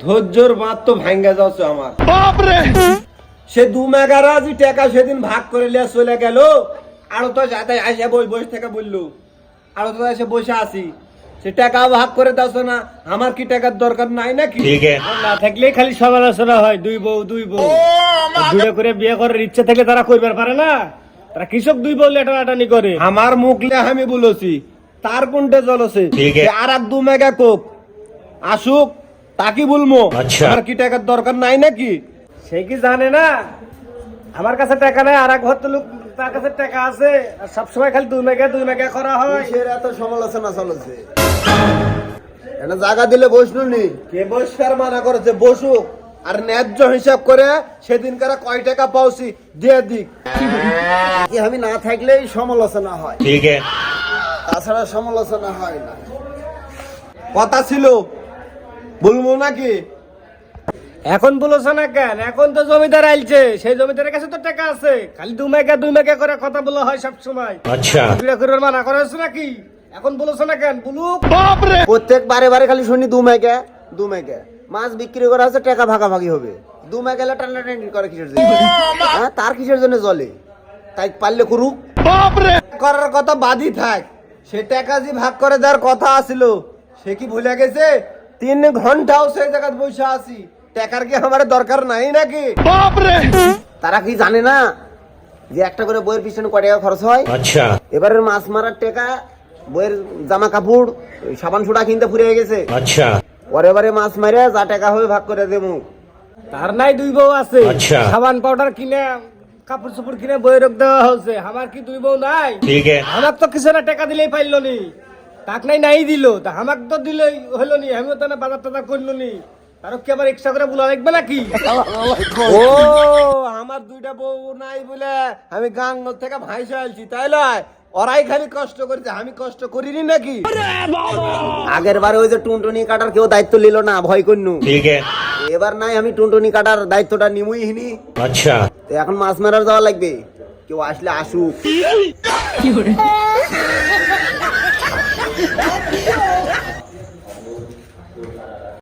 ধৈর্যর বাঁধ তো ভাঙ্গা যাচ্ছে আমার। সে 2 মেগারাজি টাকা সেদিন ভাগ করে লিয়া চলে গেল। আর তো যাতে আসে বসে থেকে বললো, আর তো এসে বসে আছি, সে টাকা ভাগ করে দাও না। আমার কি টাকার দরকার নাই নাকি? না থাকলেই খালি সমালোচনা হয়, দুই বউ দুটো করে বিয়ে করার ইচ্ছা থাকলে তারা কইবার পারে না। তারা কৃষক দুই বউ লেটানি করে। আমার মুখলে আমি বলেছি, তার কোনটা চলছে? আর 2 মেগা কোক আসুক, তাকে বলবো আমার কি টাকার দরকার নাই নাকি? সে কি জানে না আমার কাছে টাকা নাই, আর এক ভদ্রলোক তার কাছে টাকা আছে, আর সবসময় খালি 2 মেগা করা হয়। এত সমালোচনা চলছে, এটা জায়গা দিলে বসলো নি, কে বসবার মানা করেছে? বসুক, আর ন্যায্য হিসাব করে সেদিনকার কয় টাকা পাওছি দিয়ে দিক। আমি না থাকলেই সমালোচনা হয়, তাছাড়া সমালোচনা হয় না। কথা ছিল বলবো নাকি? এখন বলছো না কেন? এখন তো জমিদার আইলছে, সেই জমিদারের কাছে তো টাকা আছে, খালি 2 মেগা করে কথা বলা হয় সব সময়। আচ্ছা মানা করা হচ্ছে নাকি? এখন বলছো না কেন? বলুক। প্রত্যেক বারে খালি শুনি 2 মেগা মাছ বিক্রি করা আছে, টাকা ভাগাভাগি হবে। 2 মেগা টানাটানি করে কিসের জন্য? হ্যাঁ, তার কিসের জন্য চলে? তাই পারলে করুক, করার কথা বাদই থাক। সে টাকা যে ভাগ করে দেওয়ার কথা আছিল, সে কি ভুলে গেছে? 3 ঘন্টাও সেই জায়গায় বসে আছি, টাকার কি আমার দরকার নাই নাকি? তারা কি জানে না যে একটা করে বইয়ের পিছনে কয় টাকা খরচ হয়? আচ্ছা, এবারে মাছ মারার টাকা, বইয়ের জামা কাপড়, সাবান সুটা কিনতে ফুরিয়ে গেছে। আচ্ছা, পরে মাছ মারে যা টাকা হবে ভাগ করে দেবো। তার নাই 2 বউ আছে, সাবান পাউডার কিনে, কাপড় চোপড় কিনে বইয়ের দেওয়া হচ্ছে। আমার কি 2 বউ নাই? আমার তো কিছু না টাকা দিলেই পাইল নি, তাক নাই দিল, তা আমাকে তো দিলেই হলো নি, আমিও তো না বাজার টাজার করলো নি। তারও কি আবার এক্সট্রা করে বলা লাগবে নাকি? ও, আমার 2টা বউ নাই বলে আমি গাঙ্গ থেকে ভাইসে আলছি, তাই লয়? ওরাই খালি কষ্ট করেছে, আমি কষ্ট করিনি নাকি? আগের বারে ওই যে টুনটুনি কাটার কেউ দায়িত্ব নিল না, ভয় করনু। এবার নাই, আমি টুনটুনি কাটার দায়িত্বটা নিমুই হিনি। আচ্ছা, এখন মাছ মারার যাওয়া লাগবে, কেউ আসলে আসুক।